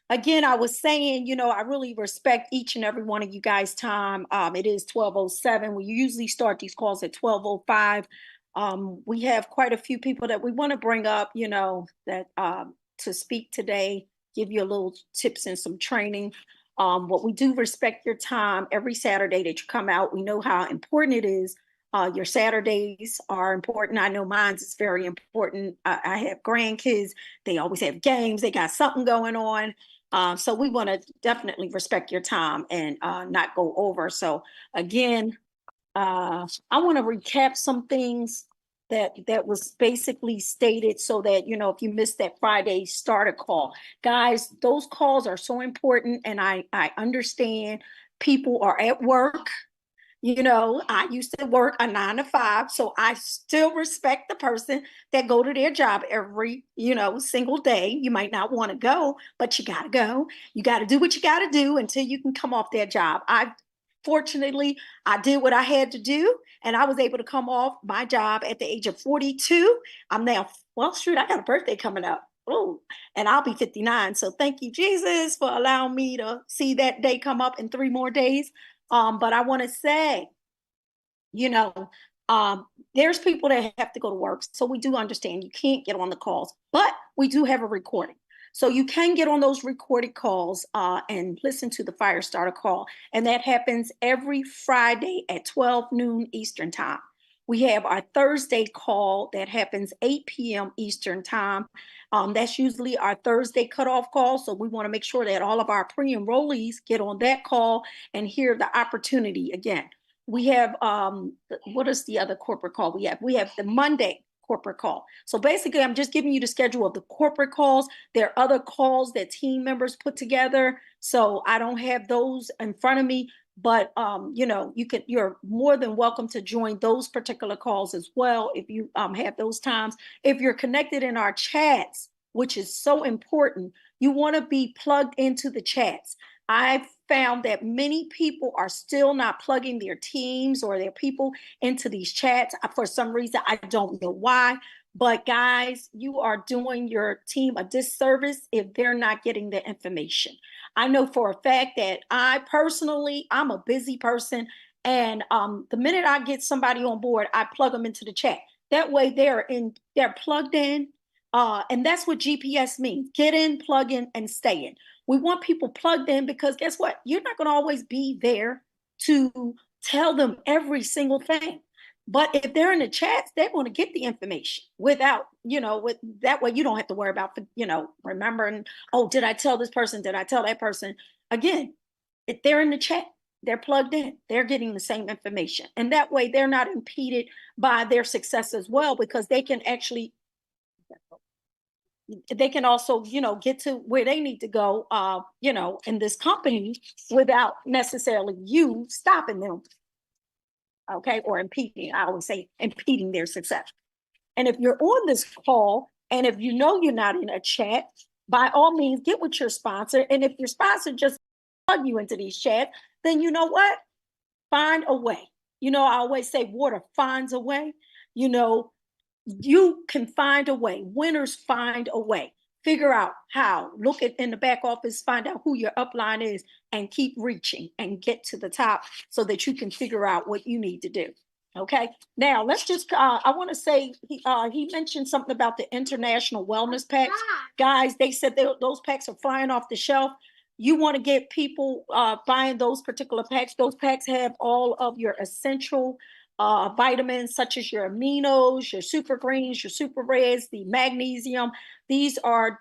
Again, I was saying, I really respect each and every one of you guys' time. It is 12:07. We usually start these calls at 12:05. We have quite a few people that we want to bring up, that to speak today, give you a little tips and some training. But we do respect your time every Saturday that you come out. We know how important it is. Your Saturdays are important. I know mine's is very important. I have grandkids. They always have games. They got something going on. So we want to definitely respect your time and not go over. So again, I want to recap some things that was basically stated so that, if you missed that Friday starter call, guys, those calls are so important. And I understand people are at work. I used to work a 9 to 5, so I still respect the person that go to their job every, single day. You might not want to go, but you got to go. You got to do what you got to do until you can come off that job. Fortunately, I did what I had to do, and I was able to come off my job at the age of 42. I'm now, well, shoot, I got a birthday coming up. Oh, and I'll be 59. So thank you, Jesus, for allowing me to see that day come up in 3 more days. But I want to say, you know, there's people that have to go to work. So we do understand you can't get on the calls, but we do have a recording. So you can get on those recorded calls and listen to the fire starter call. And that happens every Friday at 12 noon Eastern time. We have our Thursday call that happens 8 p.m. Eastern time. That's usually our Thursday cutoff call. So we want to make sure that all of our pre-enrollees get on that call and hear the opportunity again. We have, what is the other corporate call we have? We have the Monday corporate call. So basically, I'm just giving you the schedule of the corporate calls. There are other calls that team members put together. So I don't have those in front of me, but you're more than welcome to join those particular calls as well if you have those times. If you're connected in our chats, which is so important, you want to be plugged into the chats. I've found that many people are still not plugging their teams or their people into these chats. For some reason, I don't know why. But guys, you are doing your team a disservice if they're not getting the information. I know for a fact that I'm a busy person. And the minute I get somebody on board, I plug them into the chat. That way they're plugged in. And that's what GPS means. Get in, plug in, and stay in. We want people plugged in because guess what? You're not going to always be there to tell them every single thing. But if they're in the chats, they're going to get the information without, with that way you don't have to worry about, remembering, oh, did I tell this person? Did I tell that person? Again, if they're in the chat, they're plugged in, they're getting the same information. And that way they're not impeded by their success as well, because they can also, get to where they need to go, in this company without necessarily you stopping them. Okay. Or impeding, I always say impeding their success. And if you're on this call and if you know you're not in a chat, by all means, get with your sponsor. And if your sponsor just plug you into these chats, then you know what? Find a way. I always say water finds a way. You can find a way. Winners find a way. Figure out how. Look in the back office, find out who your upline is, and keep reaching and get to the top so that you can figure out what you need to do. Okay. Now let's just. I want to say he mentioned something about the international wellness packs. Guys, they said those packs are flying off the shelf. You want to get people buying those particular packs. Those packs have all of your essential vitamins such as your aminos, your super greens, your super reds, the magnesium. These are,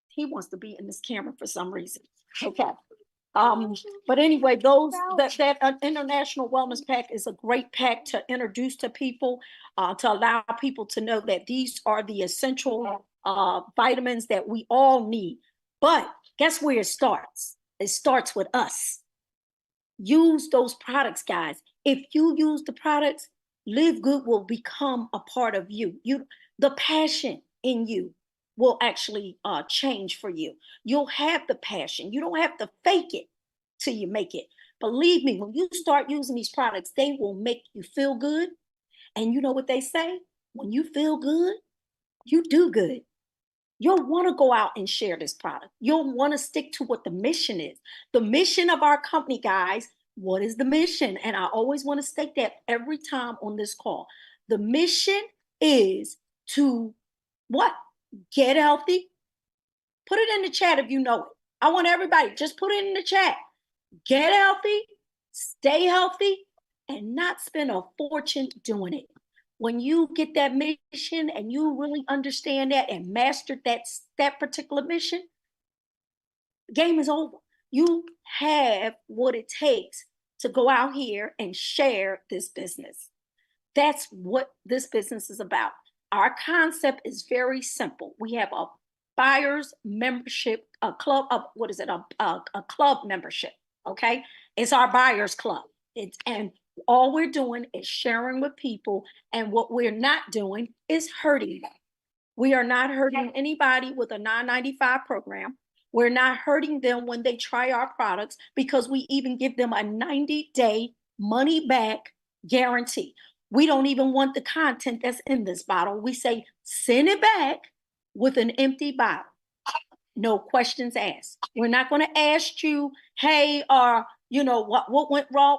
he wants to be in this camera for some reason. Okay. But anyway, that international wellness pack is a great pack to introduce to people, to allow people to know that these are the essential vitamins that we all need. But guess where it starts? It starts with us. Use those products, guys. If you use the products, LiveGood will become a part of you. The passion in you will actually change for you. You'll have the passion. You don't have to fake it till you make it. Believe me, when you start using these products, they will make you feel good. And you know what they say? When you feel good, you do good. you'll want to go out and share this product. You'll want to stick to what the mission is. The mission of our company, guys, what is the mission? And I always want to state that every time on this call. The mission is to what? Get healthy. Put it in the chat if you know it. I want everybody, just put it in the chat. Get healthy, stay healthy, and not spend a fortune doing it. When you get that mission and you really understand that and mastered that particular mission, game is over. You have what it takes to go out here and share this business. That's what this business is about. Our concept is very simple. We have a buyer's membership, a club of, what is it? A club membership. Okay. It's our buyer's club. And all we're doing is sharing with people. And what we're not doing is hurting them. We are not hurting anybody with a $9.95 program. We're not hurting them when they try our products, because we even give them a 90-day money back guarantee. We don't even want the content that's in this bottle. We say, send it back with an empty bottle. No questions asked. We're not going to ask you, hey, what went wrong?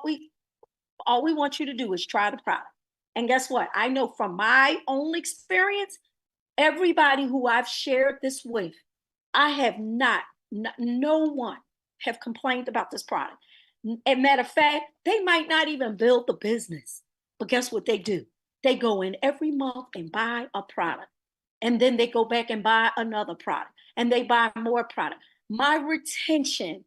All we want you to do is try the product. And guess what? I know from my own experience, everybody who I've shared this with, I have no one have complained about this product. As a matter of fact, they might not even build the business. But guess what they do? They go in every month and buy a product. And then they go back and buy another product. And they buy more product. My retention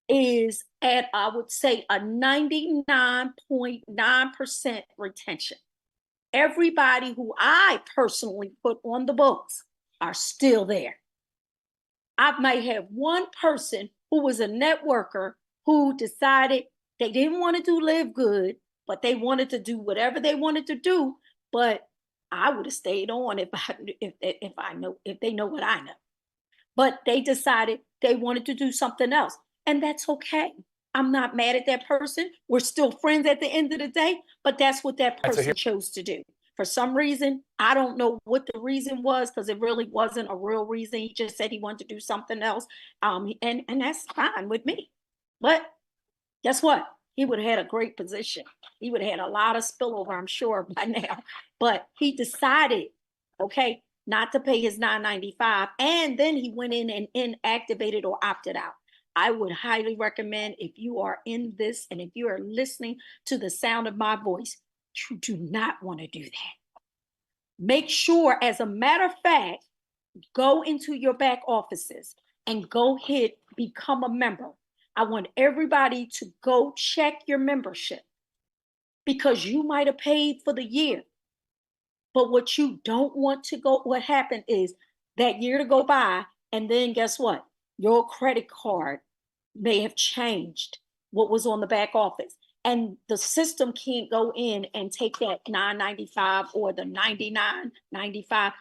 is at, I would say, a 99.9% retention. Everybody who I personally put on the books are still there. I might have one person who was a networker who decided they didn't want to do LiveGood, but they wanted to do whatever they wanted to do. But I would have stayed on if they know what I know. But they decided they wanted to do something else, and that's okay. I'm not mad at that person. We're still friends at the end of the day, but that's what that person chose to do. For some reason, I don't know what the reason was, because it really wasn't a real reason. He just said he wanted to do something else, and that's fine with me. But guess what? He would have had a great position. He would have had a lot of spillover, I'm sure, by now. But he decided, okay, not to pay his $9.95, and then he went in and inactivated or opted out. I would highly recommend, if you are in this and if you are listening to the sound of my voice, you do not want to do that. Make sure, as a matter of fact, go into your back offices and go hit become a member. I want everybody to go check your membership, because you might have paid for the year. But what you don't want to go, what happened is that year to go by, and then guess what? Your credit card may have changed what was on the back office. And the system can't go in and take that $9.95 or the $99.95.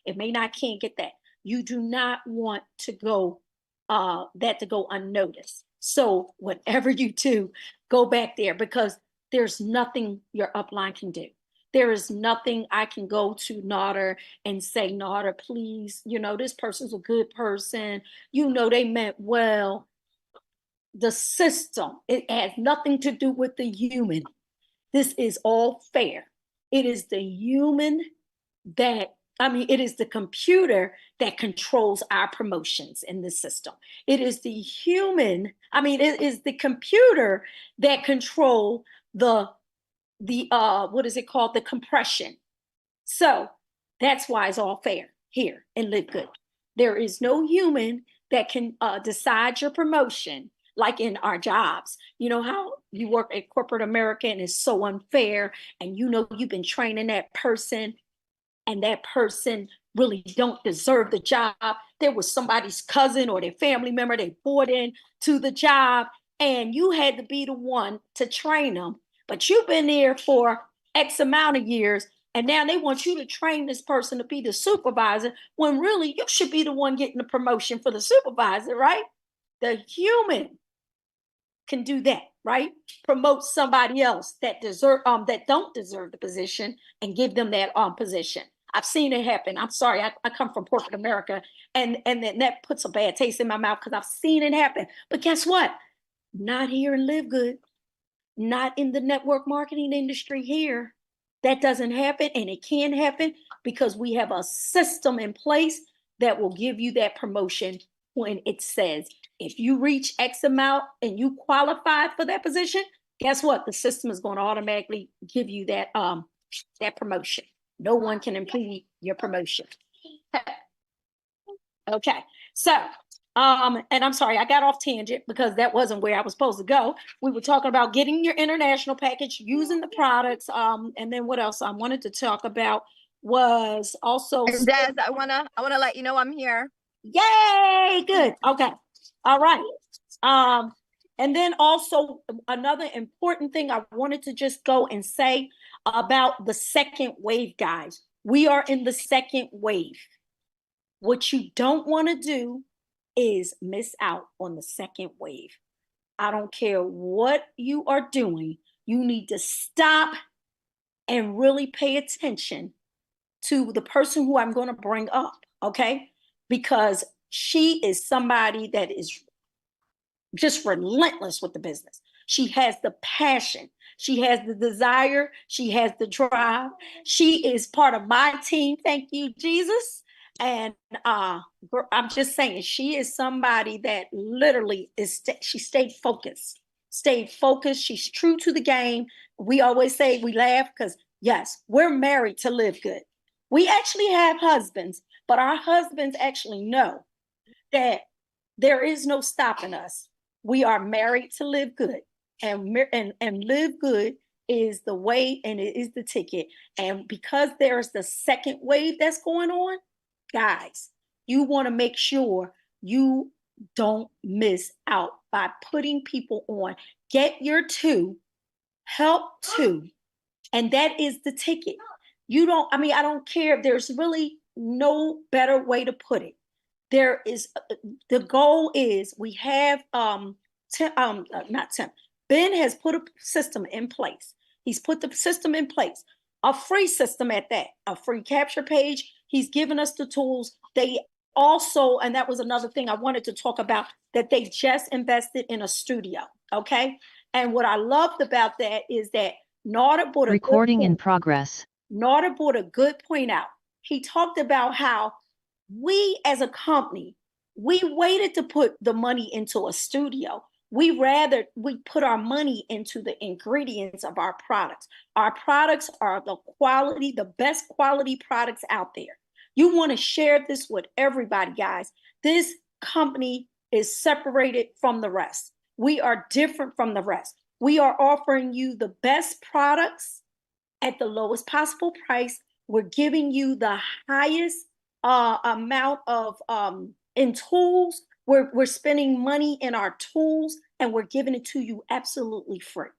It may not can't get that. You do not want to go that to go unnoticed. So whatever you do, go back there, because there's nothing your upline can do. There is nothing I can go to Naughter and say, Naughter, please, this person's a good person. They meant well. The system, it has nothing to do with the human. This is all fair. It is the human it is the computer that controls our promotions in the system. It is the it is the computer that control the what is it called? The compression. So that's why it's all fair here in LiveGood. There is no human that can decide your promotion like in our jobs. You know how you work at corporate America and it's so unfair, and you've been training that person, and that person really don't deserve the job. There was somebody's cousin or their family member, they brought in to the job, and you had to be the one to train them. But you've been there for X amount of years, and now they want you to train this person to be the supervisor, when really you should be the one getting the promotion for the supervisor, right? The human can do that, right? Promote somebody else that don't deserve the position and give them that position. I've seen it happen. I'm sorry, I come from corporate America, and then that puts a bad taste in my mouth because I've seen it happen. But guess what? Not here in Live Good, not in the network marketing industry here. That doesn't happen, and it can happen because we have a system in place that will give you that promotion when it says if you reach X amount and you qualify for that position, guess what? The system is going to automatically give you that promotion. No one can impede your promotion. Okay, so and I'm sorry, I got off tangent because that wasn't where I was supposed to go. We were talking about getting your international package, using the products, and then what else I wanted to talk about was also. And Des, I wanna let you know I'm here. Yay, good. Okay, all right. And then also another important thing I wanted to just go and say about the second wave, guys. We are in the second wave. What you don't want to do is miss out on the second wave. I don't care what you are doing. You need to stop and really pay attention to the person who I'm going to bring up, okay? Because she is somebody that is just relentless with the business. She has the passion. She has the desire. She has the drive. She is part of my team. Thank you, Jesus. And I'm just saying, she is somebody that literally she stayed focused. Stayed focused. She's true to the game. We always say, we laugh because, yes, we're married to Live Good. We actually have husbands, but our husbands actually know that there is no stopping us. We are married to Live Good, and Live Good is the way, and it is the ticket. And because there's the second wave that's going on, guys, you want to make sure you don't miss out by putting people on. Get your two, help two, and that is the ticket. You don't, I mean, I don't care. There's really no better way to put it. There is, the goal is we have not Tim. Ben has put a system in place. He's put the system in place, a free system at that, a free capture page. He's given us the tools. They also, and that was another thing I wanted to talk about, that they just invested in a studio. Okay. And what I loved about that is that Narda brought a recording in progress. Narda brought a good point out. He talked about how we as a company, we waited to put the money into a studio. We put our money into the ingredients of our products. Our products are the quality, the best quality products out there. You want to share this with everybody, guys. This company is separated from the rest. We are different from the rest. We are offering you the best products at the lowest possible price. We're giving you the highest amount of in tools. We're spending money in our tools, and we're giving it to you absolutely free.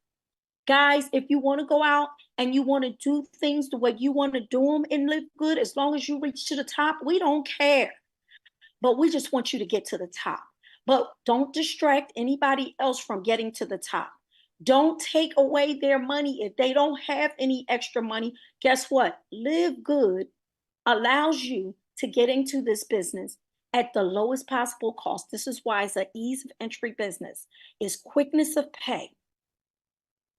Guys, if you want to go out and you want to do things the way you want to do them and Live Good, as long as you reach to the top, we don't care. But we just want you to get to the top. But don't distract anybody else from getting to the top. Don't take away their money if they don't have any extra money. Guess what? Live Good allows you to get into this business at the lowest possible cost. This is why it's an ease of entry business. It's quickness of pay,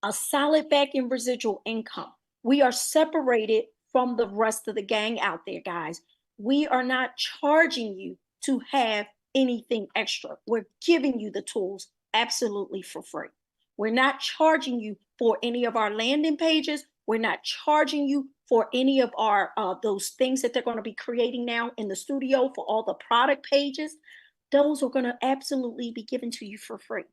a solid back end residual income. We are separated from the rest of the gang out there, guys. We are not charging you to have anything extra. We're giving you the tools absolutely for free. We're not charging you for any of our landing pages. We're not charging you for any of our those things that they're going to be creating now in the studio for all the product pages. Those are going to absolutely be given to you for free.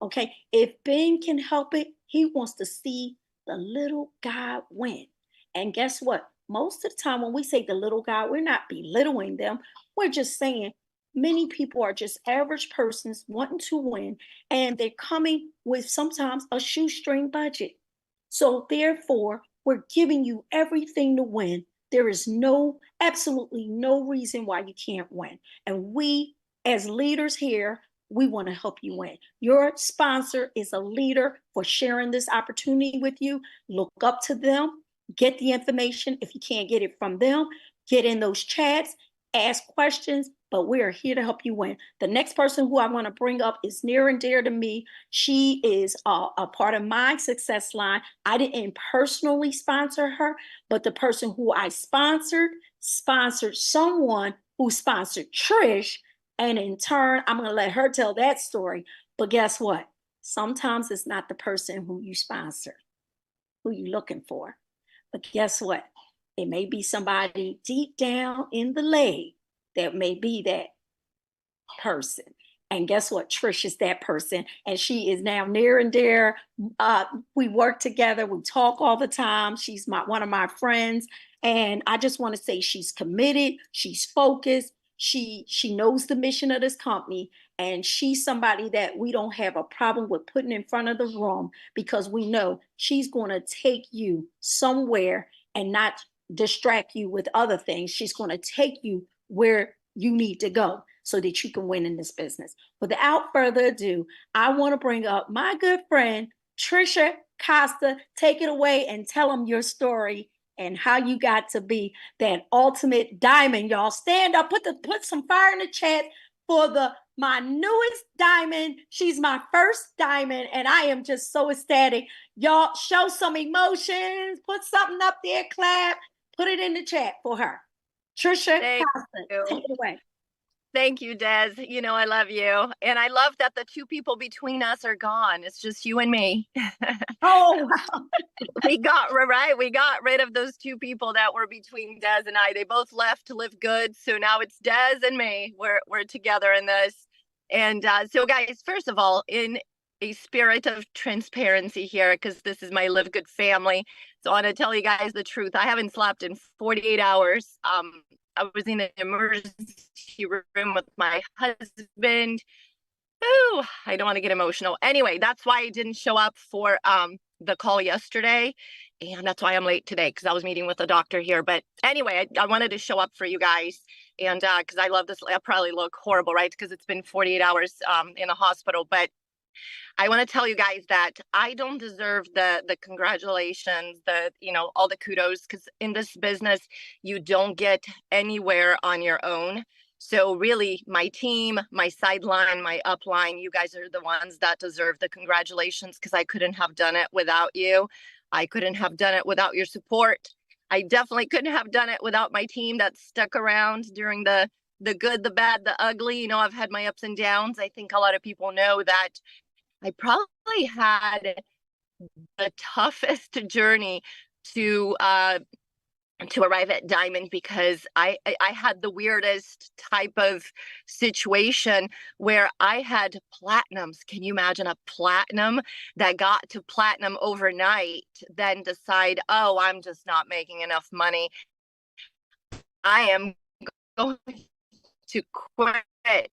Okay, if Ben can help it, he wants to see the little guy win. And guess what? Most of the time when we say the little guy, we're not belittling them. We're just saying many people are just average persons wanting to win, and they're coming with sometimes a shoestring budget. So therefore, we're giving you everything to win. There is absolutely no reason why you can't win. And we, as leaders here, we want to help you win. Your sponsor is a leader for sharing this opportunity with you. Look up to them. Get the information. If you can't get it from them, get in those chats, ask questions, but we are here to help you win. The next person who I want to bring up is near and dear to me. She is a part of my success line. I didn't personally sponsor her, but the person who I sponsored someone who sponsored Trish. And in turn, I'm going to let her tell that story. But guess what? Sometimes it's not the person who you sponsor, who you're looking for. But guess what? It may be somebody deep down in the leg that may be that person. And guess what? Trish is that person. And she is now near and dear. We work together. We talk all the time. She's one of my friends. And I just want to say she's committed. She's focused. She knows the mission of this company. And she's somebody that we don't have a problem with putting in front of the room because we know she's going to take you somewhere and not distract you with other things. She's going to take you where you need to go so that you can win in this business. Without further ado, I want to bring up my good friend, Trisha Costa. Take it away and tell them your story and how you got to be that ultimate diamond. Y'all stand up, put some fire in the chat for my newest diamond. She's my first diamond, and I am just so ecstatic. Y'all show some emotions, put something up there, clap, put it in the chat for her. Trisha Costa, take it away. Thank you, Des. You know, I love you. And I love that the two people between us are gone. It's just you and me. Oh, wow. We got rid of those two people that were between Des and I. They both left to LiveGood. So now it's Des and me. We're together in this. And so guys, first of all, in a spirit of transparency here, because this is my LiveGood family. So I want to tell you guys the truth. I haven't slept in 48 hours. I was in an emergency room with my husband. Ooh, I don't want to get emotional. Anyway, that's why I didn't show up for the call yesterday. And that's why I'm late today, because I was meeting with a doctor here. But anyway, I wanted to show up for you guys. And because I love this, I probably look horrible, right? Because it's been 48 hours in the hospital. But I want to tell you guys that I don't deserve the congratulations, all the kudos, because in this business, you don't get anywhere on your own. So really, my team, my sideline, my upline, you guys are the ones that deserve the congratulations, because I couldn't have done it without you. I couldn't have done it without your support. I definitely couldn't have done it without my team that stuck around during the good, the bad, the ugly. You know, I've had my ups and downs. I think a lot of people know that I probably had the toughest journey to arrive at diamond, because I had the weirdest type of situation where I had platinums. Can you imagine a platinum that got to platinum overnight, then decide, oh, I'm just not making enough money. I am going to quit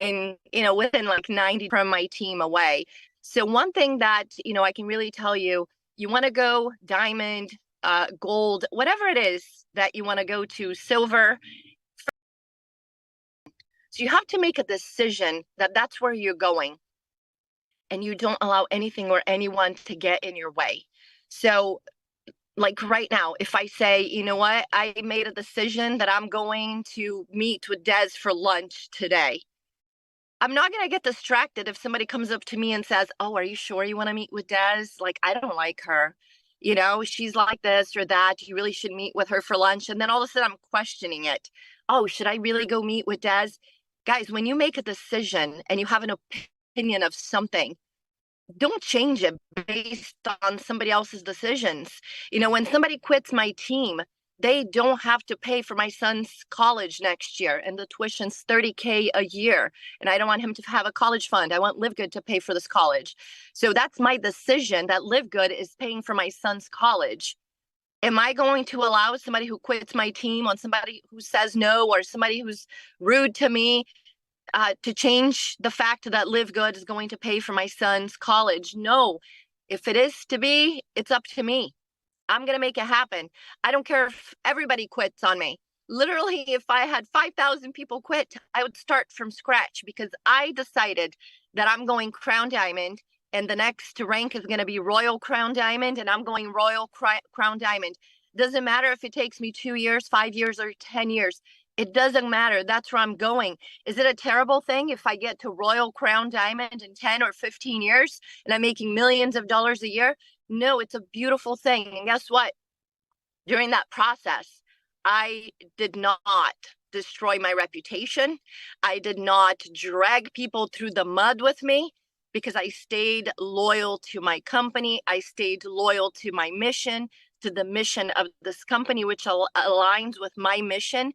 within like 90 from my team away. So one thing that, I can really tell you, you want to go diamond, gold, whatever it is that you want to go to, silver. So you have to make a decision that that's where you're going, and you don't allow anything or anyone to get in your way. So like right now, if I say, you know what, I made a decision that I'm going to meet with Des for lunch today, I'm not going to get distracted if somebody comes up to me and says, oh, are you sure you want to meet with Des? Like, I don't like her. She's like this or that. You really should meet with her for lunch. And then all of a sudden I'm questioning it. Oh, should I really go meet with Des? Guys, when you make a decision and you have an opinion of something, don't change it based on somebody else's decisions. When somebody quits my team, they don't have to pay for my son's college next year, and the tuition's $30K a year. And I don't want him to have a college fund. I want LiveGood to pay for this college. So that's my decision, that LiveGood is paying for my son's college. Am I going to allow somebody who quits my team on somebody who says no, or somebody who's rude to me, to change the fact that LiveGood is going to pay for my son's college? No. If it is to be, it's up to me. I'm going to make it happen. I don't care if everybody quits on me. Literally, if I had 5,000 people quit, I would start from scratch, because I decided that I'm going crown diamond, and the next rank is going to be Royal Crown Diamond, and I'm going Royal Crown Diamond. Doesn't matter if it takes me 2 years, 5 years, or 10 years. It doesn't matter. That's where I'm going. Is it a terrible thing if I get to Royal Crown Diamond in 10 or 15 years and I'm making millions of dollars a year? No, it's a beautiful thing. And guess what? During that process, I did not destroy my reputation. I did not drag people through the mud with me because I stayed loyal to my company. I stayed loyal to my mission, to the mission of this company, which aligns with my mission.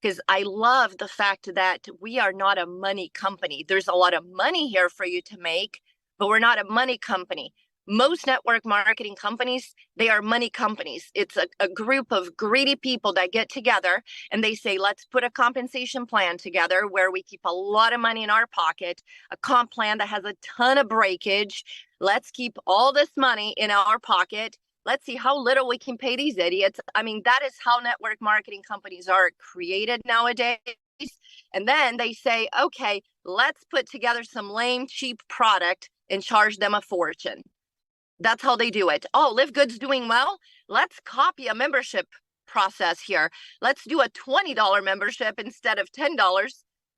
Because I love the fact that we are not a money company. There's a lot of money here for you to make, but we're not a money company. Most network marketing companies, they are money companies. It's a group of greedy people that get together and they say, let's put a compensation plan together where we keep a lot of money in our pocket, a comp plan that has a ton of breakage. Let's keep all this money in our pocket. Let's see how little we can pay these idiots. I mean, that is how network marketing companies are created nowadays. And then they say, okay, let's put together some lame, cheap product and charge them a fortune. That's how they do it. Oh, LiveGood's doing well. Let's copy a membership process here. Let's do a $20 membership instead of $10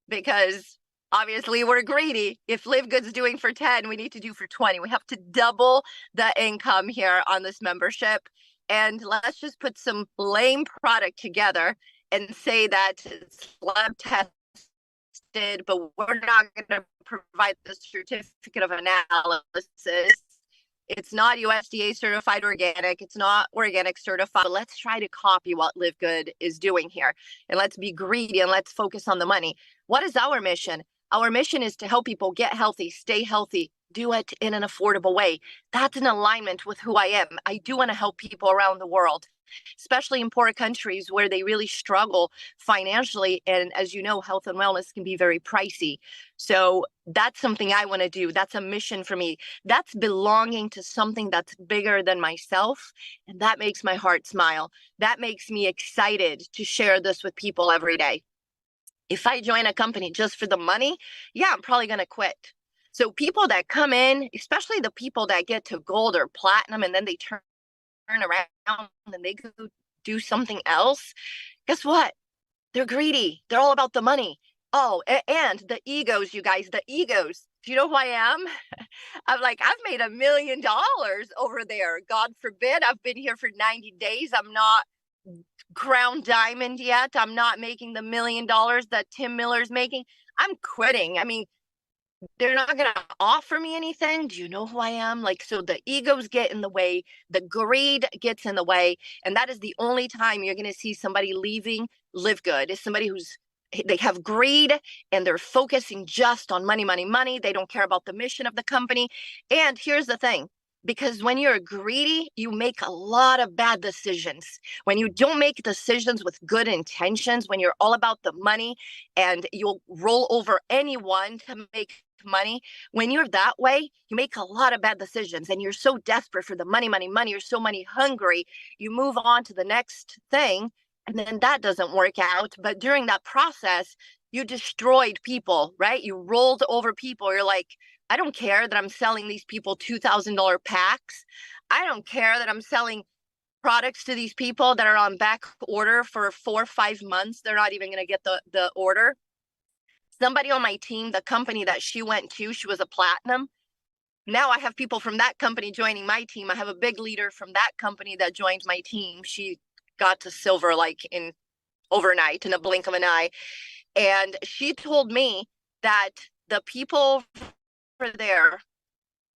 because obviously we're greedy. If LiveGood's doing for 10, we need to do for 20. We have to double the income here on this membership. And let's just put some lame product together and say that it's lab tested, but we're not going to provide the certificate of analysis. It's not USDA certified organic. It's not organic certified. But let's try to copy what LiveGood is doing here. And let's be greedy and let's focus on the money. What is our mission? Our mission is to help people get healthy, stay healthy, do it in an affordable way. That's in alignment with who I am. I do want to help people around the world, especially in poor countries where they really struggle financially. And as you know, health and wellness can be very pricey. So that's something I want to do. That's a mission for me. That's belonging to something that's bigger than myself. And that makes my heart smile. That makes me excited to share this with people every day. If I join a company just for the money, yeah, I'm probably going to quit. So people that come in, especially the people that get to gold or platinum and then they turn around and they go do something else, guess what? They're greedy. They're all about the money. Oh, and the egos, you guys, the egos. Do you know who I am? I'm like, I've made $1 million over there. God forbid, I've been here for 90 days. I'm not crown diamond yet. I'm not making the $1 million that Tim Miller's making. I'm quitting. I mean, they're not going to offer me anything. Do you know who I am? Like, so the egos get in the way, the greed gets in the way. And that is the only time you're going to see somebody leaving LiveGood is somebody they have greed and they're focusing just on money, money, money. They don't care about the mission of the company. And here's the thing, because when you're greedy, you make a lot of bad decisions. When you don't make decisions with good intentions, when you're all about the money and you'll roll over anyone to make money, when you're that way, you make a lot of bad decisions and you're so desperate for the money, money, money. You're so money hungry. You move on to the next thing and then that doesn't work out. But during that process, you destroyed people, right? You rolled over people. You're like, I don't care that I'm selling these people $2,000 packs. I don't care that I'm selling products to these people that are on back order for 4 or 5 months. They're not even going to get the order. Somebody on my team, the company that she went to, she was a platinum. Now I have people from that company joining my team. I have a big leader from that company that joined my team. She got to silver like in overnight, in a blink of an eye. And she told me that the people for there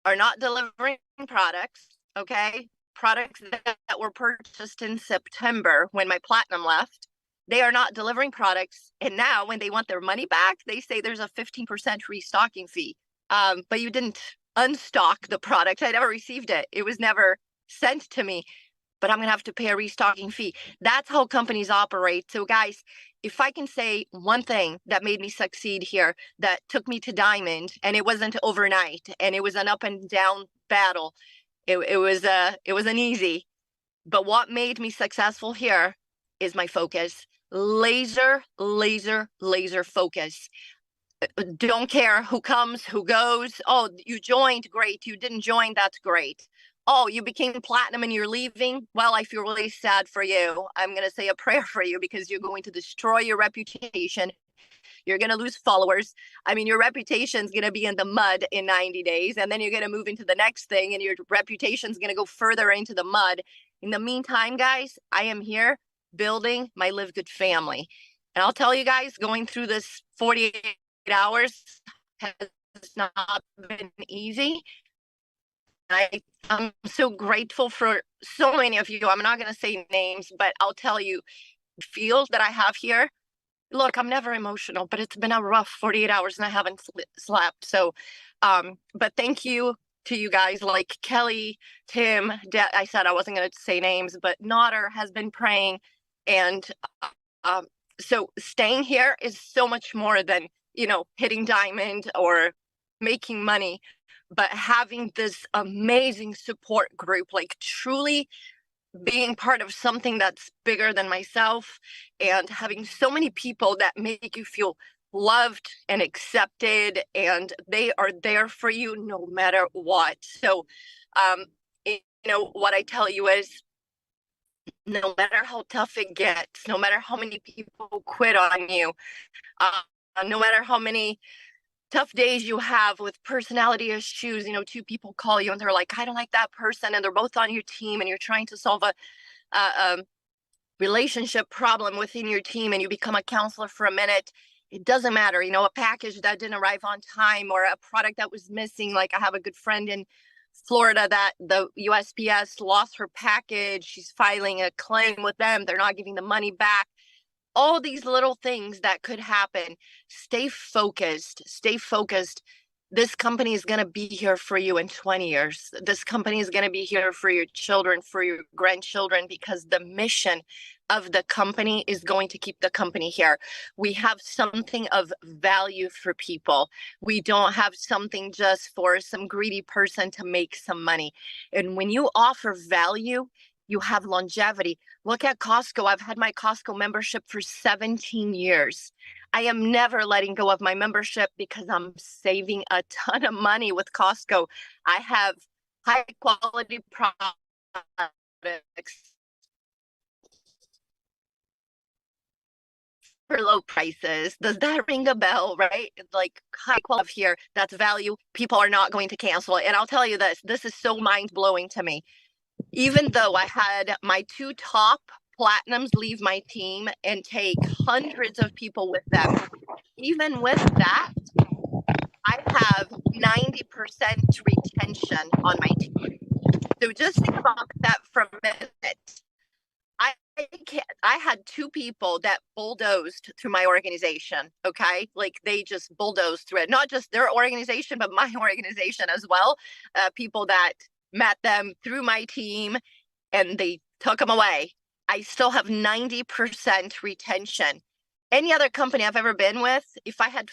are not delivering products, okay? Products that were purchased in September when my platinum left. They are not delivering products. And now when they want their money back, they say there's a 15% restocking fee. But you didn't unstock the product. I never received it. It was never sent to me, but I'm going to have to pay a restocking fee. That's how companies operate. So guys, if I can say one thing that made me succeed here, that took me to diamond, and it wasn't overnight, and it was an up and down battle. It wasn't easy, but what made me successful here is my focus. Laser, laser, laser focus. don't care who comes, who goes. Oh, you joined, great. You didn't join, that's great. Oh, you became platinum and you're leaving. Well, I feel really sad for you. I'm going to say a prayer for you because you're going to destroy your reputation. You're going to lose followers. I mean, your reputation's going to be in the mud in 90 days, and then you're going to move into the next thing, and your reputation's going to go further into the mud. In the meantime, guys, I am here building my Live Good family. And I'll tell you guys, going through this 48 hours has not been easy. I'm so grateful for so many of you. I'm not going to say names, but I'll tell you, the feel that I have here. Look, I'm never emotional, but it's been a rough 48 hours and I haven't slept. So, but thank you to you guys like Kelly, Tim, I said I wasn't going to say names, but Nodder has been praying. And so staying here is so much more than, hitting diamond or making money, but having this amazing support group, like truly being part of something that's bigger than myself and having so many people that make you feel loved and accepted, and they are there for you no matter what. So, what I tell you is, no matter how tough it gets, no matter how many people quit on you, no matter how many tough days you have with personality issues, two people call you and they're like, I don't like that person, and they're both on your team, and you're trying to solve a relationship problem within your team, and you become a counselor for a minute. It doesn't matter, a package that didn't arrive on time or a product that was missing. Like, I have a good friend in Florida that the USPS lost her package. She's filing a claim with them. They're not giving the money back. All these little things that could happen. Stay focused. Stay focused. This company is going to be here for you in 20 years. This company is going to be here for your children, for your grandchildren, because the mission of the company is going to keep the company here. We have something of value for people. We don't have something just for some greedy person to make some money. And when you offer value, you have longevity. Look at Costco. I've had my Costco membership for 17 years. I am never letting go of my membership because I'm saving a ton of money with Costco. I have high quality products for low prices. Does that ring a bell, right? Like, high quality here, that's value. People are not going to cancel it. And I'll tell you this is so mind-blowing to me. Even though I had my 2 top platinums leave my team and take hundreds of people with them, even with that, I have 90% retention on my team. So just think about that for a minute. I had 2 people that bulldozed through my organization. Okay. Like, they just bulldozed through it, not just their organization, but my organization as well. People that met them through my team and they took them away. I still have 90% retention. Any other company I've ever been with, if I had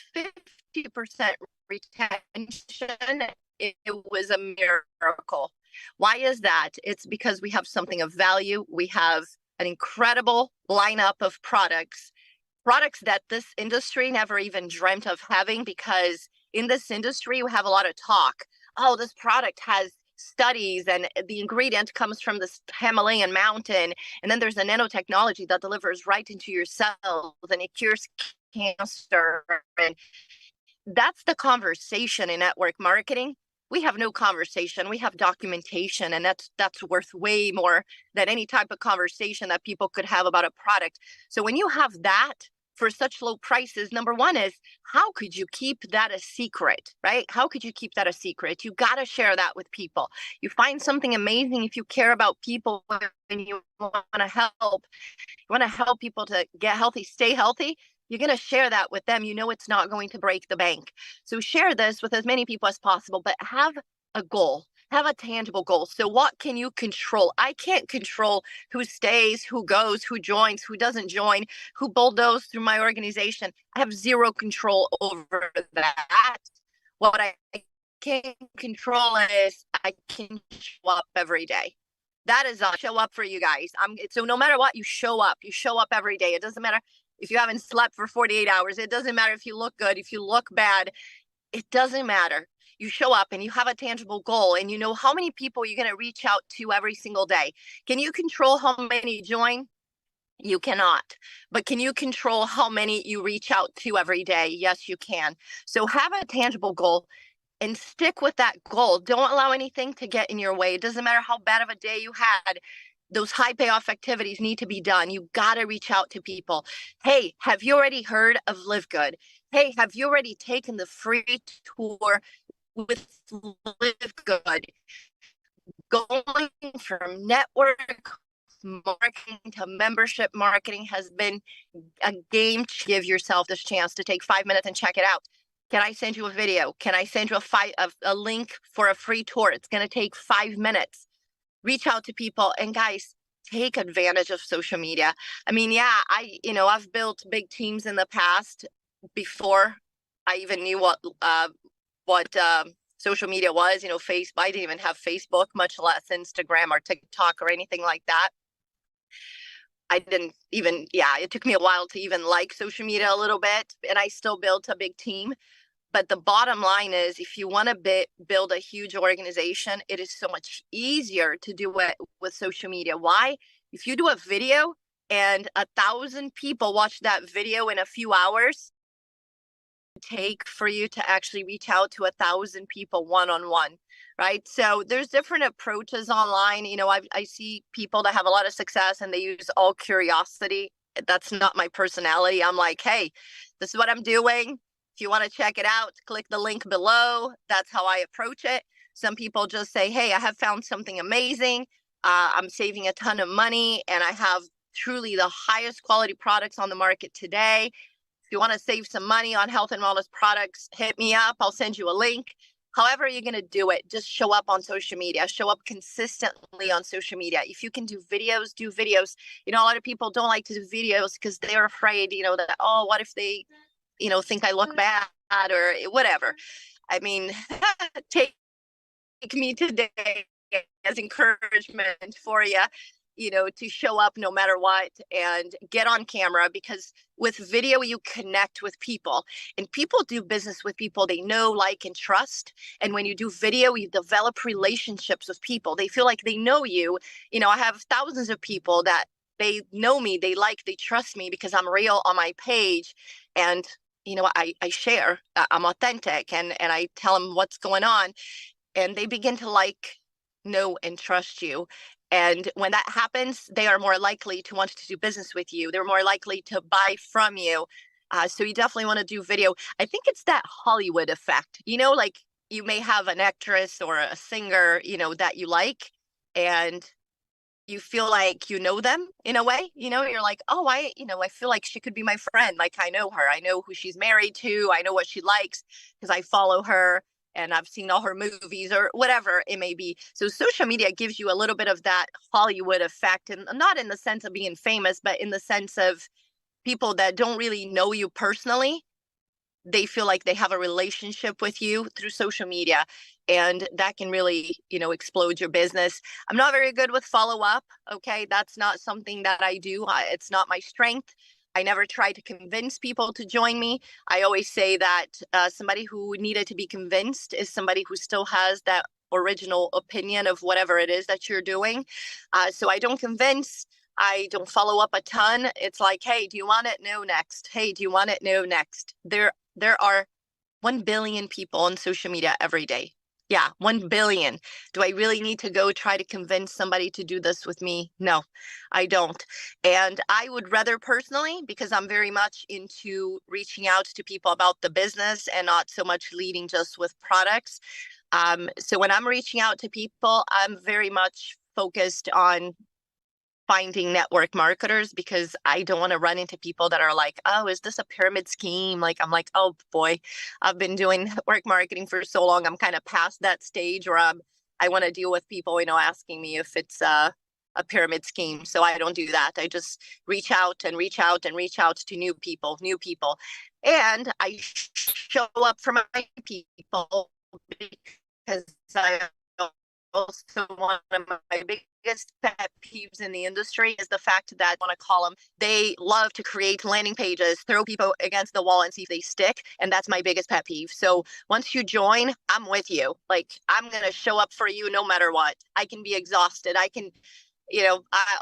50% retention, it was a miracle. Why is that? It's because we have something of value. We have an incredible lineup of products that this industry never even dreamt of having, because in this industry, we have a lot of talk. Oh, this product has studies and the ingredient comes from this Himalayan mountain. And then there's a nanotechnology that delivers right into your cells and it cures cancer. And that's the conversation in network marketing. We have no conversation. We have documentation, and that's worth way more than any type of conversation that people could have about a product. So when you have that for such low prices, number one is, how could you keep that a secret, right? How could you keep that a secret? You got to share that with people. You find something amazing if you care about people and you want to help people to get healthy, stay healthy. You're going to share that with them. It's not going to break the bank. So share this with as many people as possible, but have a goal, have a tangible goal. So what can you control? I can't control who stays, who goes, who joins, who doesn't join, who bulldozes through my organization. I have zero control over that. What I can control is I can show up every day. That is show up for you guys. So no matter what, you show up every day. It doesn't matter if you haven't slept for 48 hours, it doesn't matter if you look good, if you look bad, it doesn't matter. You show up and you have a tangible goal and you know how many people you're going to reach out to every single day. Can you control how many join? You cannot. But can you control how many you reach out to every day? Yes, you can. So have a tangible goal and stick with that goal. Don't allow anything to get in your way. It doesn't matter how bad of a day you had. Those high payoff activities need to be done. You got to reach out to people. Hey, have you already heard of LiveGood? Hey, have you already taken the free tour with LiveGood? Going from network marketing to membership marketing has been a game to give yourself this chance to take 5 minutes and check it out. Can I send you a video? Can I send you a link for a free tour? It's going to take 5 minutes. Reach out to people. And guys, take advantage of social media. I mean, yeah, I've built big teams in the past before I even knew what social media was. Facebook. I didn't even have Facebook, much less Instagram or TikTok or anything like that. I didn't even, it took me a while to even like social media a little bit, and I still built a big team. But the bottom line is, if you want to build a huge organization, it is so much easier to do it with social media. Why? If you do a video and 1,000 people watch that video in a few hours, take for you to actually reach out to 1,000 people one-on-one, right? So there's different approaches online. I see people that have a lot of success and they use all curiosity. That's not my personality. I'm like, hey, this is what I'm doing. If you want to check it out, click the link below. That's how I approach it. Some people just say, hey, I have found something amazing. I'm saving a ton of money and I have truly the highest quality products on the market today. If you want to save some money on health and wellness products, hit me up. I'll send you a link. However you're going to do it, just show up on social media. Show up consistently on social media. If you can do videos, do videos. A lot of people don't like to do videos because they're afraid, that, oh, what if they, think I look bad or whatever. I mean, take me today as encouragement for you, to show up no matter what and get on camera, because with video, you connect with people and people do business with people they know, like, and trust. And when you do video, you develop relationships with people. They feel like they know you. I have thousands of people that they know me, they like, they trust me because I'm real on my page. And, I share, I'm authentic, and I tell them what's going on. And they begin to like, know, and trust you. And when that happens, they are more likely to want to do business with you. They're more likely to buy from you. So you definitely want to do video. I think it's that Hollywood effect, like you may have an actress or a singer, that you like, and you feel like you know them in a way, you're like, oh, I feel like she could be my friend. Like, I know her. I know who she's married to. I know what she likes because I follow her and I've seen all her movies or whatever it may be. So social media gives you a little bit of that Hollywood effect, and not in the sense of being famous, but in the sense of people that don't really know you personally. They feel like they have a relationship with you through social media, and that can really, explode your business. I'm not very good with follow up. Okay. That's not something that I do. It's not my strength. I never try to convince people to join me. I always say that somebody who needed to be convinced is somebody who still has that original opinion of whatever it is that you're doing. So I don't convince. I don't follow up a ton. It's like, hey, do you want it? No, next. Hey, do you want it? No, next. There are 1 billion people on social media every day. Yeah, 1 billion. Do I really need to go try to convince somebody to do this with me? No, I don't. And I would rather personally, because I'm very much into reaching out to people about the business and not so much leading just with products. So when I'm reaching out to people, I'm very much focused on finding network marketers, because I don't want to run into people that are like, oh, is this a pyramid scheme? Like, I'm like, oh boy, I've been doing network marketing for so long. I'm kind of past that stage where I want to deal with people, asking me if it's a pyramid scheme. So I don't do that. I just reach out and reach out and reach out to new people. And I show up for my people, because I also, one of my big biggest pet peeves in the industry is the fact that, I want to call them, they love to create landing pages, throw people against the wall and see if they stick. And that's my biggest pet peeve. So once you join, I'm with you. Like, I'm going to show up for you no matter what. I can be exhausted. I can,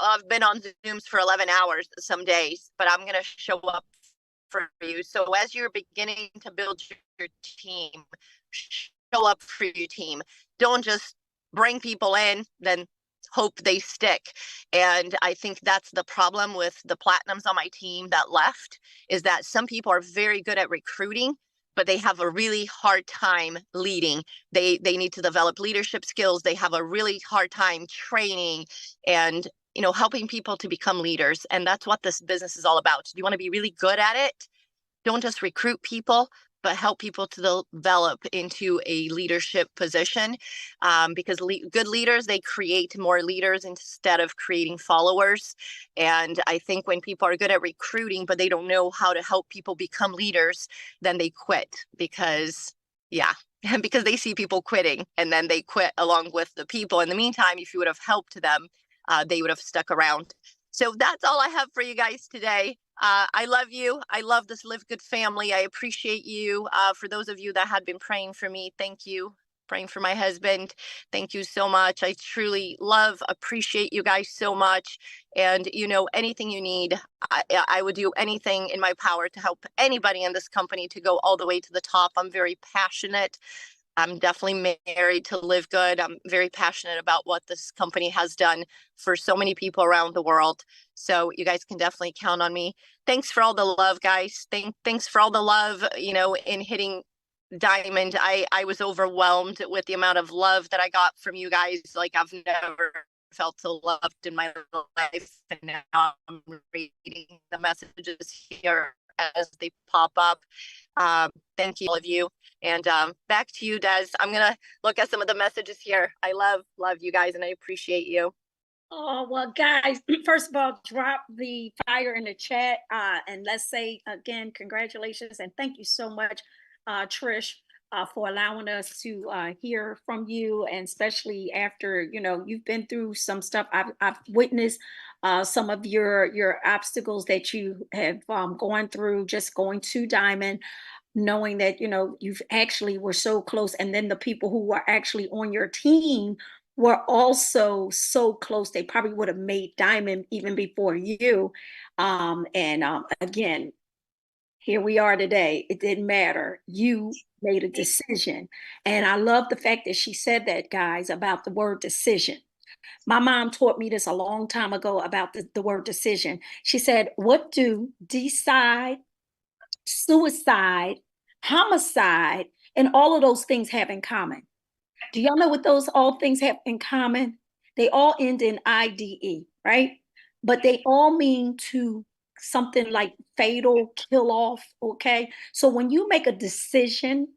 I've been on Zooms for 11 hours some days, but I'm going to show up for you. So as you're beginning to build your team, show up for your team. Don't just bring people in, then hope they stick. And I think that's the problem with the platinums on my team that left, is that some people are very good at recruiting, but they have a really hard time leading. They need to develop leadership skills. They have a really hard time training and helping people to become leaders. And that's what this business is all about. Do you want to be really good at it? Don't just recruit people, but help people to develop into a leadership position, because good leaders, they create more leaders instead of creating followers. And I think when people are good at recruiting, but they don't know how to help people become leaders, then they quit because, yeah, because they see people quitting and then they quit along with the people. In the meantime, if you would have helped them, they would have stuck around. So that's all I have for you guys today. I love you. I love this LiveGood family. I appreciate you. For those of you that had been praying for me, thank you. Praying for my husband. Thank you so much. I truly appreciate you guys so much. And anything you need, I would do anything in my power to help anybody in this company to go all the way to the top. I'm very passionate. I'm definitely married to LiveGood. I'm very passionate about what this company has done for so many people around the world. So you guys can definitely count on me. Thanks for all the love, guys. Thanks for all the love, in hitting diamond. I was overwhelmed with the amount of love that I got from you guys. Like, I've never felt so loved in my life. And now I'm reading the messages here as they pop up. Thank you, all of you. And back to you, Des. I'm going to look at some of the messages here. I love you guys, and I appreciate you. Oh, well, guys, first of all, drop the fire in the chat. And let's say again, congratulations and thank you so much, Trish, for allowing us to hear from you. And especially after, you've been through some stuff. I've witnessed some of your obstacles that you have gone through, just going to Diamond, knowing that you've actually were so close, and then the people who were actually on your team were also so close they probably would have made Diamond even before you. And again, here we are today. It didn't matter. You made a decision. And I love the fact that she said that, guys, about the word decision. My mom taught me this a long time ago about the word decision. She said, what do decide, suicide, homicide, and all of those things have in common? Do y'all know what those all things have in common? They all end in IDE, right? But they all mean to something like fatal, kill off, okay? So when you make a decision,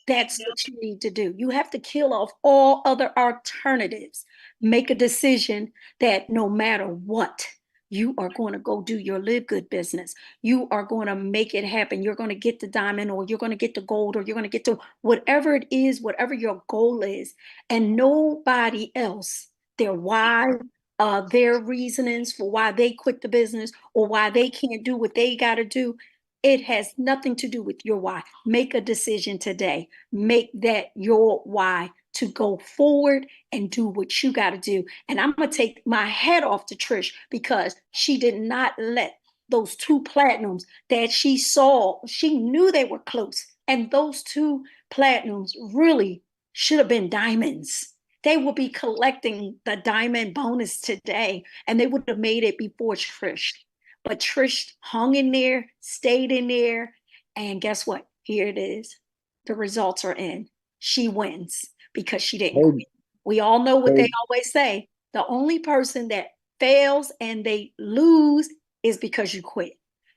that's what you need to do. You have to kill off all other alternatives. Make a decision that no matter what, you are going to go do your LiveGood business. You are going to make it happen. You're going to get the diamond, or you're going to get the gold, or you're going to get to whatever it is, whatever your goal is. And nobody else, their why, their reasonings for why they quit the business or why they can't do what they got to do, it has nothing to do with your why. Make a decision today. Make that your why to go forward and do what you got to do. And I'm going to take my head off to Trish, because she did not let those two platinums that she saw, she knew they were close. And those two platinums really should have been diamonds. They will be collecting the diamond bonus today, and they would have made it before Trish. But Trish hung in there, stayed in there, and guess what? Here it is. The results are in. She wins because she didn't quit. We all know what they always say. The only person that fails and they lose is because you quit.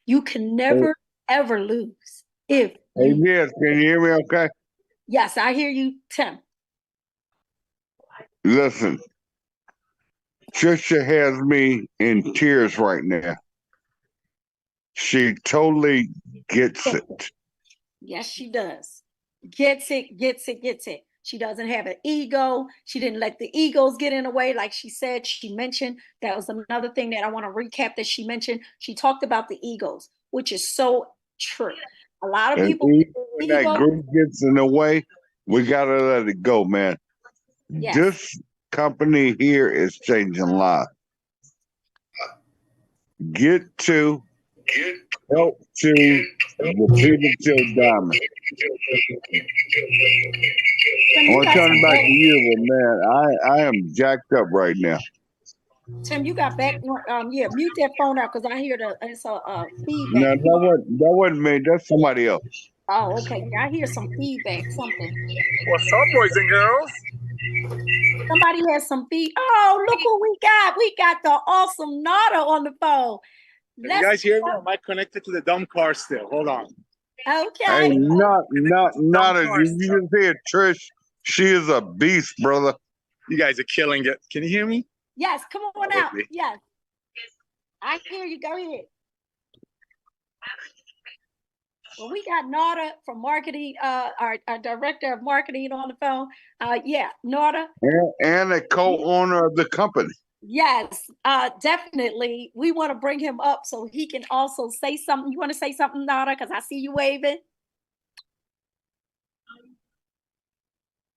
You can never, ever lose if you. Yes, can you hear me okay? Yes, I hear you, Tim. Listen, Trisha has me in tears right now. She totally gets it. Yes, she does. Gets it, gets it, gets it. She doesn't have an ego. She didn't let the egos get in the way, like she said. She mentioned that was another thing that I want to recap that she mentioned. She talked about the egos, which is so true. A lot of And people, even when that ego, group gets in the way, we gotta let it go, man. yes. This company here is changing lives. Get to help to repeat it till diamond. Tim, I you want to got turn some it back back. to you, but man, I am jacked up right now. Tim, you got back. Yeah, mute that phone out because I hear it's a No, feedback. that wasn't me. That's somebody else. Oh, okay. Yeah, I hear some feedback, something. What's up, boys and girls? Somebody has some feed. Oh, look who we got. We got the awesome Nada on the phone. Can you guys hear me? Or am I connected to the dumb car still? Hold on. Hey, Okay. not as you just hear Trish. She is a beast, brother. You guys are killing it. Can you hear me? Yes, come on out. Probably. Yes. I hear you. Go ahead. Well, we got Nada from marketing, our director of marketing on the phone. Yeah, Nada. And a co-owner of the company. Yes, definitely. We want to bring him up so he can also say something. You want to say something, Nada? Because I see you waving.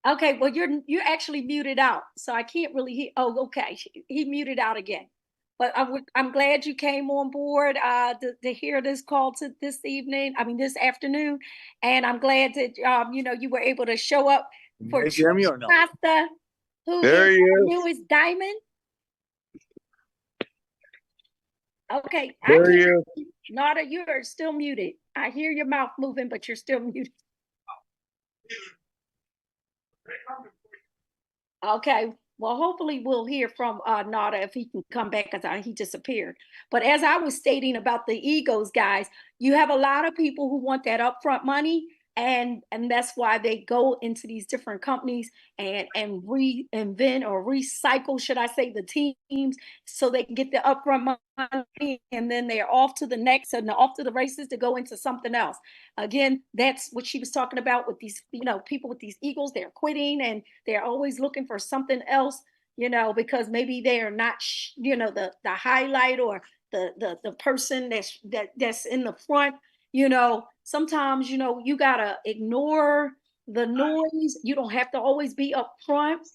Okay, well, you're actually muted out, so I can't really hear. Oh, okay, he muted out again. But I'm glad you came on board to hear this call to this evening. I mean, this afternoon, and I'm glad that you were able to show up Can you for guys hear me or no? Costa, who There is he our is. newest diamond. Okay, I There he hear is. you. Nada, you're still muted. I hear your mouth moving, but you're still muted. Okay. Well, hopefully we'll hear from Nada if he can come back because he disappeared. But as I was stating about the egos, guys, you have a lot of people who want that upfront money, and that's why they go into these different companies and reinvent or recycle, should I say, the teams so they can get the upfront money, and then they're off to the next and off to the races to go into something else. Again, that's what she was talking about with these, people with these egos. They're quitting and they're always looking for something else, because maybe they are not, the highlight or the person that's in the front. Sometimes you gotta ignore the noise. You don't have to always be up front.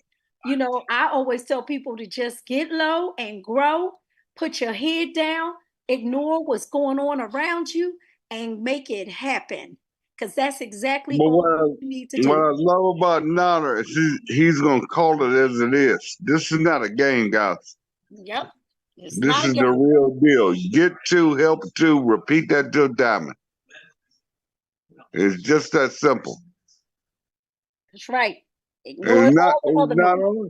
I always tell people to just get low and grow, put your head down, ignore what's going on around you, and make it happen. Because that's exactly But all what you need to what do. I love about Nana is he's gonna call it as it is. This is not a game, guys. Yep. It's This not a is the game. real deal. Get to, help to, repeat that till diamond. It's just that simple. That's right. Ignore all the It's other not noise. only.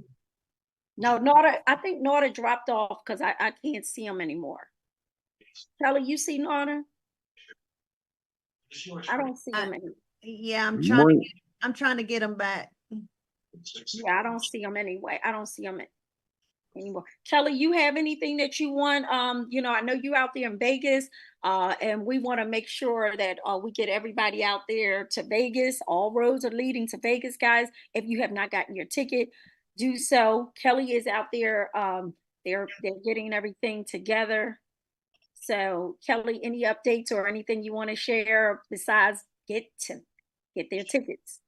No, Nora, I think Nora dropped off because I can't see him anymore. Kelly, you see Nora? I don't see him anymore. Yeah, I'm trying to get him back. Yeah, I don't see him anyway. I don't see him anymore. Kelly, you have anything that you want? I know you out there in Vegas, and we want to make sure that we get everybody out there to Vegas. All roads are leading to Vegas, guys. If you have not gotten your ticket, do so. Kelly is out there. They're getting everything together. So, Kelly, any updates or anything you want to share besides get their tickets?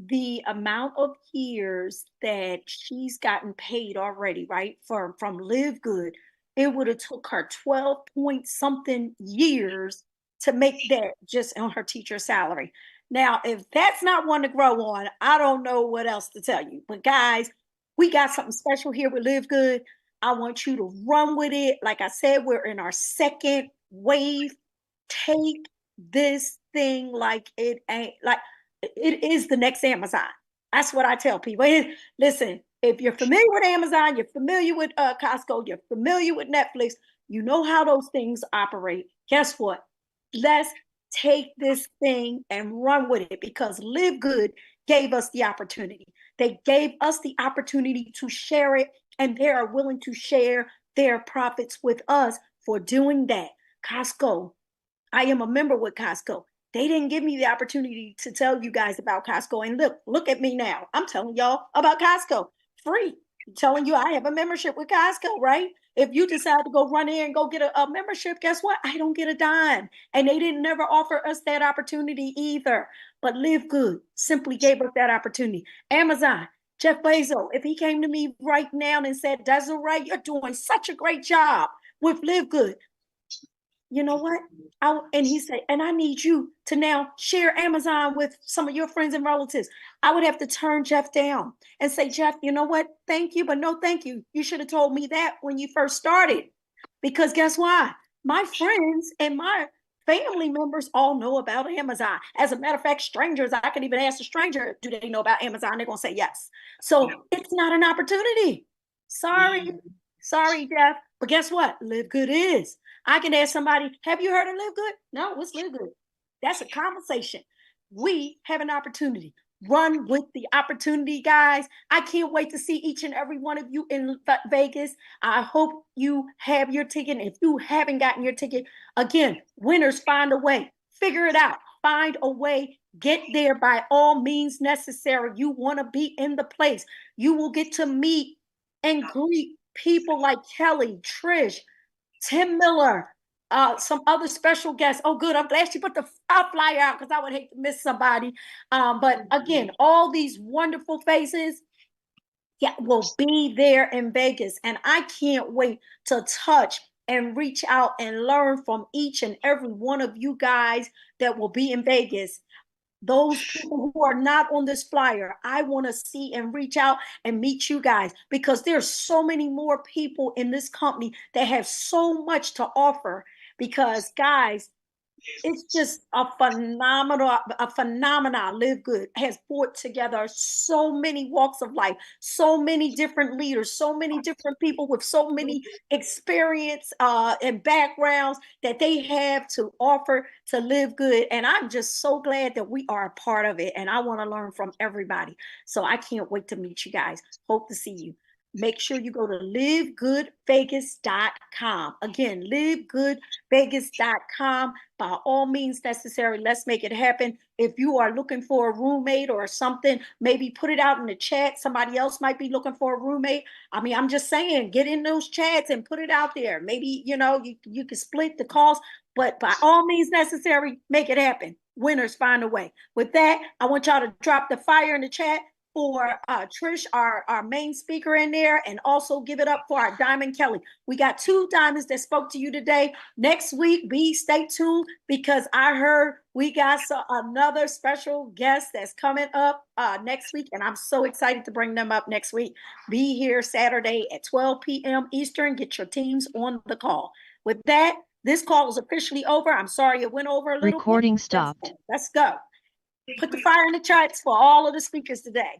The amount of years that she's gotten paid already, right? From LiveGood, it would have took her 12 point something years to make that just on her teacher salary. Now, if that's not one to grow on, I don't know what else to tell you. But guys, we got something special here with LiveGood. I want you to run with it. Like I said, we're in our second wave. Take this thing like it ain't like it is the next Amazon. That's what I tell people. Listen, if you're familiar with Amazon, you're familiar with Costco, you're familiar with Netflix, you know how those things operate. Guess what? Let's take this thing and run with it because LiveGood gave us the opportunity. They gave us the opportunity to share it, and they are willing to share their profits with us for doing that. Costco, I am a member with Costco. They didn't give me the opportunity to tell you guys about Costco. And look at me now. I'm telling y'all about Costco free. I'm telling you, I have a membership with Costco, right? If you decide to go run in and go get a membership, guess what? I don't get a dime. And they didn't never offer us that opportunity either. But LiveGood simply gave us that opportunity. Amazon, Jeff Bezos, if he came to me right now and said, Desiree, you're doing such a great job with LiveGood, you know what? And he said, and I need you to now share Amazon with some of your friends and relatives. I would have to turn Jeff down and say, Jeff, you know what? Thank you, but no, thank you. You should have told me that when you first started. Because guess why? My friends and my family members all know about Amazon. As a matter of fact, strangers, I can even ask a stranger, do they know about Amazon? They're going to say yes. So it's not an opportunity. Sorry, Jeff. But guess what? LiveGood is. I can ask somebody, have you heard of LiveGood? No, what's LiveGood? That's a conversation. We have an opportunity. Run with the opportunity, guys. I can't wait to see each and every one of you in Vegas. I hope you have your ticket. If you haven't gotten your ticket, again, winners find a way. Figure it out. Find a way. Get there by all means necessary. You want to be in the place. You will get to meet and greet people like Kelly, Trish, Tim Miller, some other special guests. Oh, good. I'm glad she put the flyer out because I would hate to miss somebody. But again, all these wonderful faces will be there in Vegas. And I can't wait to touch and reach out and learn from each and every one of you guys that will be in Vegas. Those people who are not on this flyer, I want to see and reach out and meet you guys because there's so many more people in this company that have so much to offer. Because guys, it's just a phenomenal. LiveGood has brought together so many walks of life, so many different leaders, so many different people with so many experience and backgrounds that they have to offer to LiveGood. And I'm just so glad that we are a part of it. And I want to learn from everybody. So I can't wait to meet you guys. Hope to see you. Make sure you go to livegoodvegas.com. Again, livegoodvegas.com. By all means necessary, let's make it happen. If you are looking for a roommate or something, maybe put it out in the chat. Somebody else might be looking for a roommate. I mean, I'm just saying, get in those chats and put it out there. Maybe, you can split the cost, but by all means necessary, make it happen. Winners find a way. With that, I want y'all to drop the fire in the chat for Trish, our main speaker in there, and also give it up for our Diamond Kelly. We got 2 diamonds that spoke to you today. Next week, stay tuned because I heard we got another special guest that's coming up next week, and I'm so excited to bring them up next week. Be here Saturday at 12 p.m. Eastern. Get your teams on the call. With that, this call is officially over. I'm sorry it went over a little bit. Recording stopped. Let's go. Put the fire in the charts for all of the speakers today.